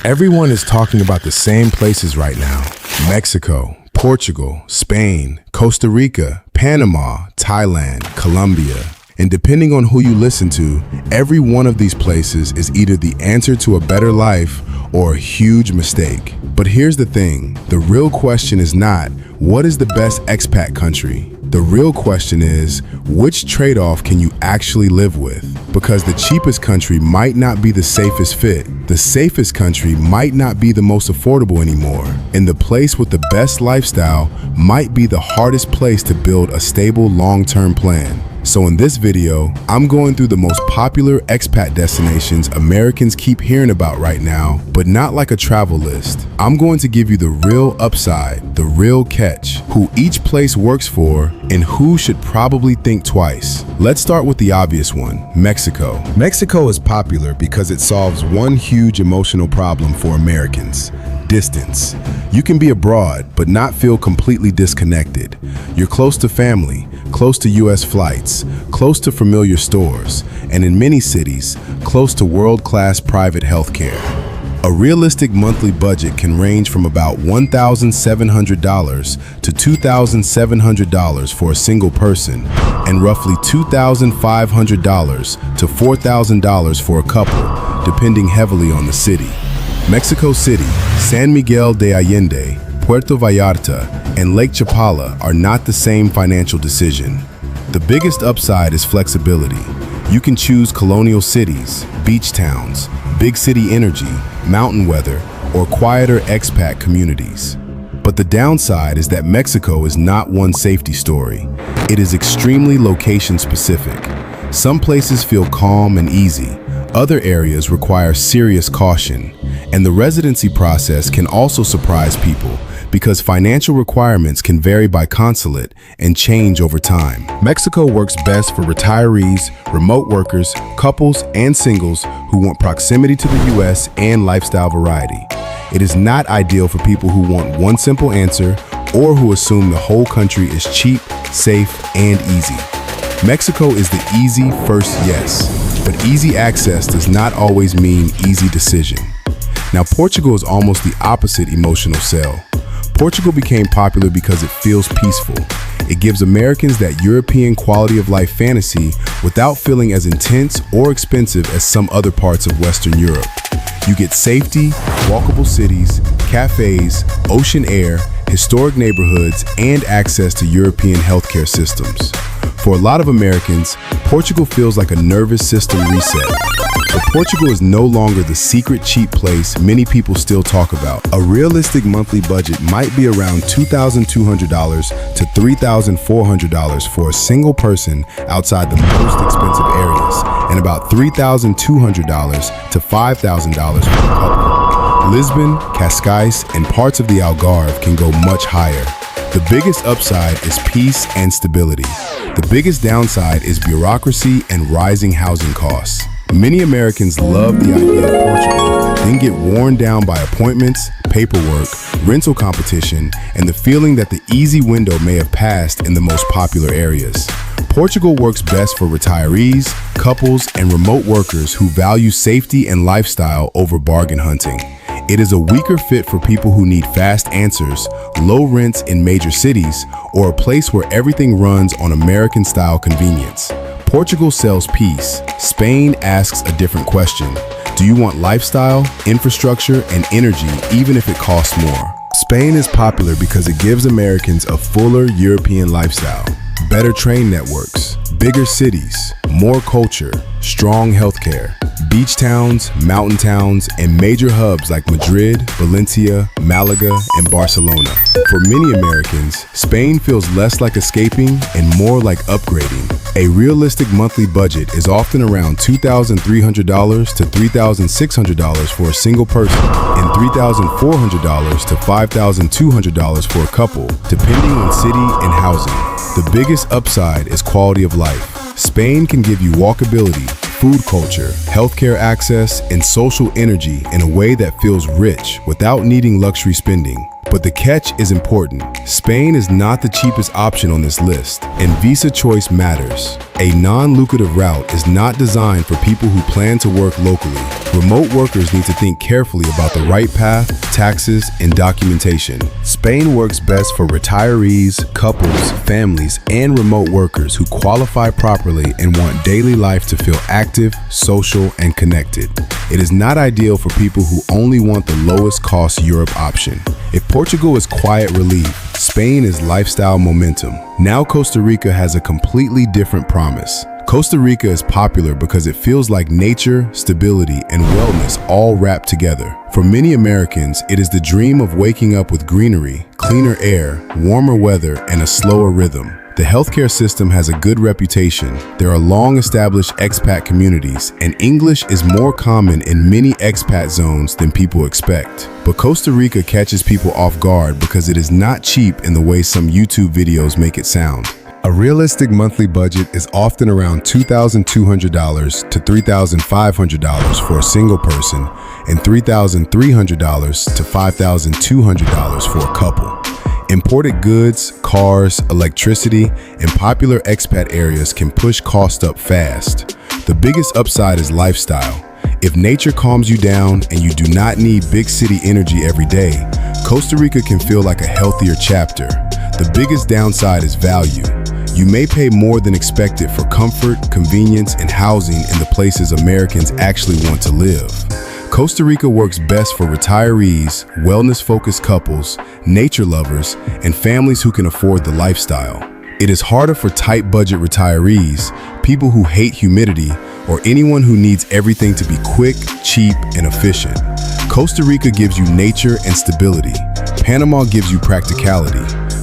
Everyone is talking about the same places right now: Mexico, Portugal, Spain, Costa Rica, Panama, Thailand, Colombia. And depending on who you listen to, every one of these places is either the answer to a better life or a huge mistake. But here's the thing, the real question is not, what is the best expat country? The real question is, which trade-off can you actually live with? Because the cheapest country might not be the safest fit. The safest country might not be the most affordable anymore. And the place with the best lifestyle might be the hardest place to build a stable long-term plan. So in this video, I'm going through the most popular expat destinations Americans keep hearing about right now, but not like a travel list. I'm going to give you the real upside, the real catch, who each place works for, and who should probably think twice. Let's start with the obvious one, Mexico. Mexico is popular because it solves one huge emotional problem for Americans: distance. You can be abroad, but not feel completely disconnected. You're close to family, close to US flights, close to familiar stores, and in many cities, close to world-class private healthcare. A realistic monthly budget can range from about $1,700 to $2,700 for a single person, and roughly $2,500 to $4,000 for a couple, depending heavily on the city. Mexico City, San Miguel de Allende, Puerto Vallarta, and Lake Chapala are not the same financial decision. The biggest upside is flexibility. You can choose colonial cities, beach towns, big city energy, mountain weather, or quieter expat communities. But the downside is that Mexico is not one safety story. It is extremely location specific. Some places feel calm and easy. Other areas require serious caution. And the residency process can also surprise people because financial requirements can vary by consulate and change over time. Mexico works best for retirees, remote workers, couples, and singles who want proximity to the US and lifestyle variety. It is not ideal for people who want one simple answer or who assume the whole country is cheap, safe, and easy. Mexico is the easy first yes, but easy access does not always mean easy decision. Now, Portugal is almost the opposite emotional sell. Portugal became popular because it feels peaceful. It gives Americans that European quality of life fantasy without feeling as intense or expensive as some other parts of Western Europe. You get safety, walkable cities, cafes, ocean air, historic neighborhoods, and access to European healthcare systems. For a lot of Americans, Portugal feels like a nervous system reset. But Portugal is no longer the secret cheap place many people still talk about. A realistic monthly budget might be around $2,200 to $3,400 for a single person outside the most expensive areas, and about $3,200 to $5,000 for a couple. Lisbon, Cascais, and parts of the Algarve can go much higher. The biggest upside is peace and stability. The biggest downside is bureaucracy and rising housing costs. Many Americans love the idea of Portugal, then get worn down by appointments, paperwork, rental competition, and the feeling that the easy window may have passed in the most popular areas. Portugal works best for retirees, couples, and remote workers who value safety and lifestyle over bargain hunting. It is a weaker fit for people who need fast answers, low rents in major cities, or a place where everything runs on American-style convenience. Portugal sells peace. Spain asks a different question. Do you want lifestyle, infrastructure, and energy even if it costs more? Spain is popular because it gives Americans a fuller European lifestyle. Better train networks, bigger cities, more culture, strong healthcare, beach towns, mountain towns, and major hubs like Madrid, Valencia, Malaga, and Barcelona. For many Americans, Spain feels less like escaping and more like upgrading. A realistic monthly budget is often around $2,300 to $3,600 for a single person and $3,400 to $5,200 for a couple, depending on city and housing. The biggest upside is quality of life. Spain can give you walkability, food culture, healthcare access, and social energy in a way that feels rich without needing luxury spending. But the catch is important. Spain is not the cheapest option on this list, and visa choice matters. A non-lucrative route is not designed for people who plan to work locally. Remote workers need to think carefully about the right path, taxes, and documentation. Spain works best for retirees, couples, families, and remote workers who qualify properly and want daily life to feel active, social, and connected. It is not ideal for people who only want the lowest cost Europe option. If Portugal is quiet relief, Spain is lifestyle momentum. Now Costa Rica has a completely different promise. Costa Rica is popular because it feels like nature, stability, and wellness all wrapped together. For many Americans, it is the dream of waking up with greenery, cleaner air, warmer weather, and a slower rhythm. The healthcare system has a good reputation. There are long-established expat communities, and English is more common in many expat zones than people expect. But Costa Rica catches people off guard because it is not cheap in the way some YouTube videos make it sound. A realistic monthly budget is often around $2,200 to $3,500 for a single person and $3,300 to $5,200 for a couple. Imported goods, cars, electricity, and popular expat areas can push costs up fast. The biggest upside is lifestyle. If nature calms you down and you do not need big city energy every day, Costa Rica can feel like a healthier chapter. The biggest downside is value. You may pay more than expected for comfort, convenience, and housing in the places Americans actually want to live. Costa Rica works best for retirees, wellness-focused couples, nature lovers, and families who can afford the lifestyle. It is harder for tight-budget retirees, people who hate humidity, or anyone who needs everything to be quick, cheap, and efficient. Costa Rica gives you nature and stability. Panama gives you practicality.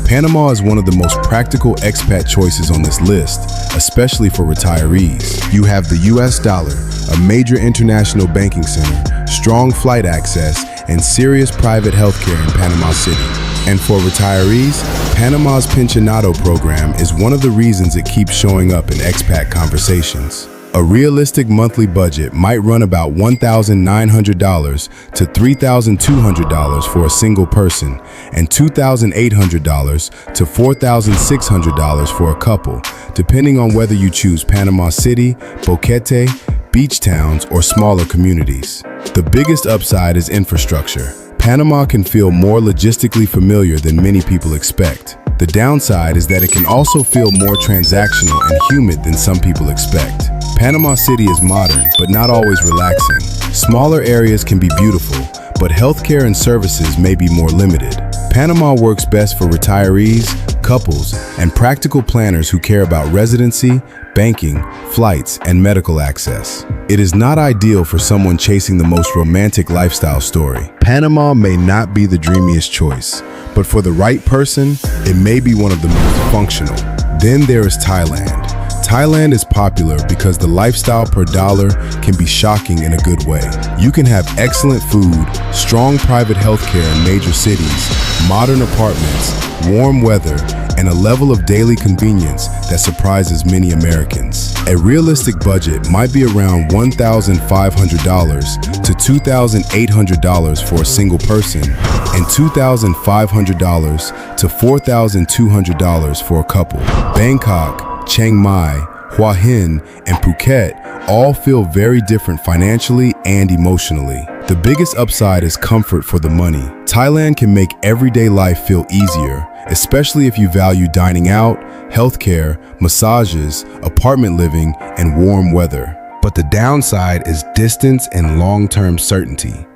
Panama is one of the most practical expat choices on this list, especially for retirees. You have the US dollar, a major international banking center, strong flight access, and serious private healthcare in Panama City. And for retirees, Panama's Pensionado program is one of the reasons it keeps showing up in expat conversations. A realistic monthly budget might run about $1,900 to $3,200 for a single person and $2,800 to $4,600 for a couple, depending on whether you choose Panama City, Boquete, beach towns, or smaller communities. The biggest upside is infrastructure. Panama can feel more logistically familiar than many people expect. The downside is that it can also feel more transactional and humid than some people expect. Panama City is modern, but not always relaxing. Smaller areas can be beautiful, but healthcare and services may be more limited. Panama works best for retirees, couples, and practical planners who care about residency, banking, flights, and medical access. It is not ideal for someone chasing the most romantic lifestyle story. Panama may not be the dreamiest choice, but for the right person, it may be one of the most functional. Then there is Thailand. Thailand is popular because the lifestyle per dollar can be shocking in a good way. You can have excellent food, strong private healthcare in major cities, modern apartments, warm weather, and a level of daily convenience that surprises many Americans. A realistic budget might be around $1,500 to $2,800 for a single person and $2,500 to $4,200 for a couple. Bangkok, Chiang Mai, Hua Hin, and Phuket all feel very different financially and emotionally. The biggest upside is comfort for the money. Thailand can make everyday life feel easier, especially if you value dining out, healthcare, massages, apartment living, and warm weather. But the downside is distance and long-term certainty.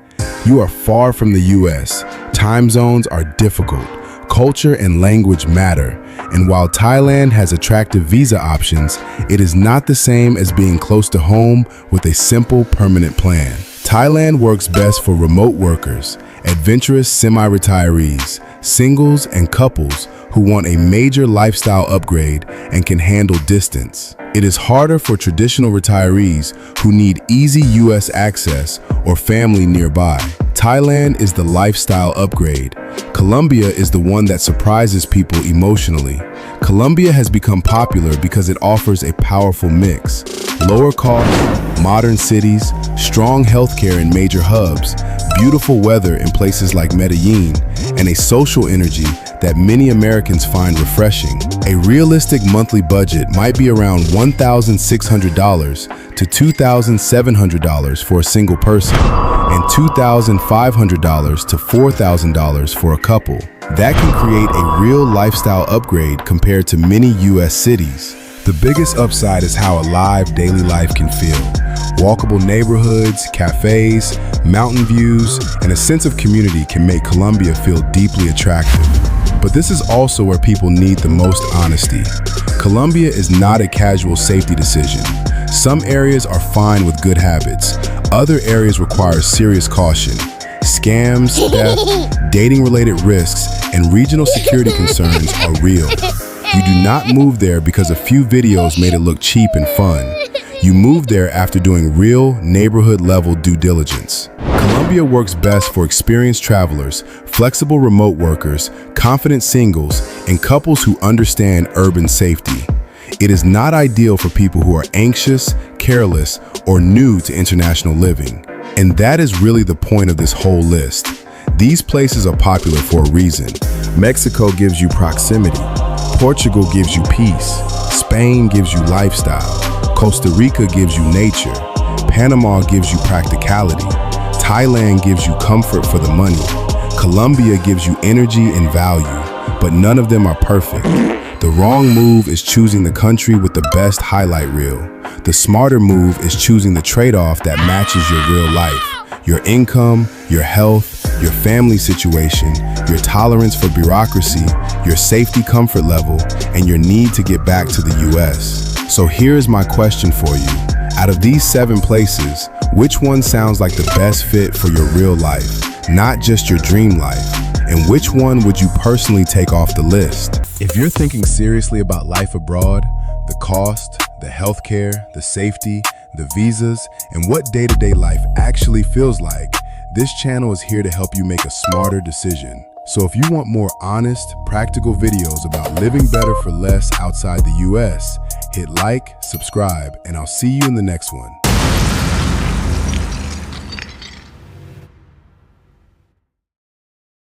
You are far from the US. Time zones are difficult. Culture and language matter, and while Thailand has attractive visa options, it is not the same as being close to home with a simple, permanent plan. Thailand works best for remote workers, adventurous semi-retirees, singles, and couples who want a major lifestyle upgrade and can handle distance. It is harder for traditional retirees who need easy US access or family nearby. Thailand is the lifestyle upgrade. Colombia is the one that surprises people emotionally. Colombia has become popular because it offers a powerful mix. Lower cost, modern cities, strong healthcare in major hubs, beautiful weather in places like Medellin, and a social energy that many Americans find refreshing. A realistic monthly budget might be around $1,600 to $2,700 for a single person, and $2,500 to $4,000 for a couple. That can create a real lifestyle upgrade compared to many U.S. cities. The biggest upside is how alive daily life can feel. Walkable neighborhoods, cafes, mountain views, and a sense of community can make Colombia feel deeply attractive. But this is also where people need the most honesty. Colombia is not a casual safety decision. Some areas are fine with good habits. Other areas require serious caution. Scams, theft, dating-related risks, and regional security concerns are real. You do not move there because a few videos made it look cheap and fun. You move there after doing real neighborhood-level due diligence. Colombia works best for experienced travelers, flexible remote workers, confident singles, and couples who understand urban safety. It is not ideal for people who are anxious, careless, or new to international living. And that is really the point of this whole list. These places are popular for a reason. Mexico gives you proximity. Portugal gives you peace. Spain gives you lifestyle. Costa Rica gives you nature. Panama gives you practicality. Thailand gives you comfort for the money. Colombia gives you energy and value, but none of them are perfect. The wrong move is choosing the country with the best highlight reel. The smarter move is choosing the trade-off that matches your real life. Your income, your health, your family situation, your tolerance for bureaucracy, your safety comfort level, and your need to get back to the US. So here's my question for you. Out of these 7 places, which one sounds like the best fit for your real life, not just your dream life? And which one would you personally take off the list? If you're thinking seriously about life abroad, the cost, the healthcare, the safety, the visas, and what day-to-day life actually feels like, this channel is here to help you make a smarter decision. So if you want more honest, practical videos about living better for less outside the US, hit like, subscribe, and I'll see you in the next one.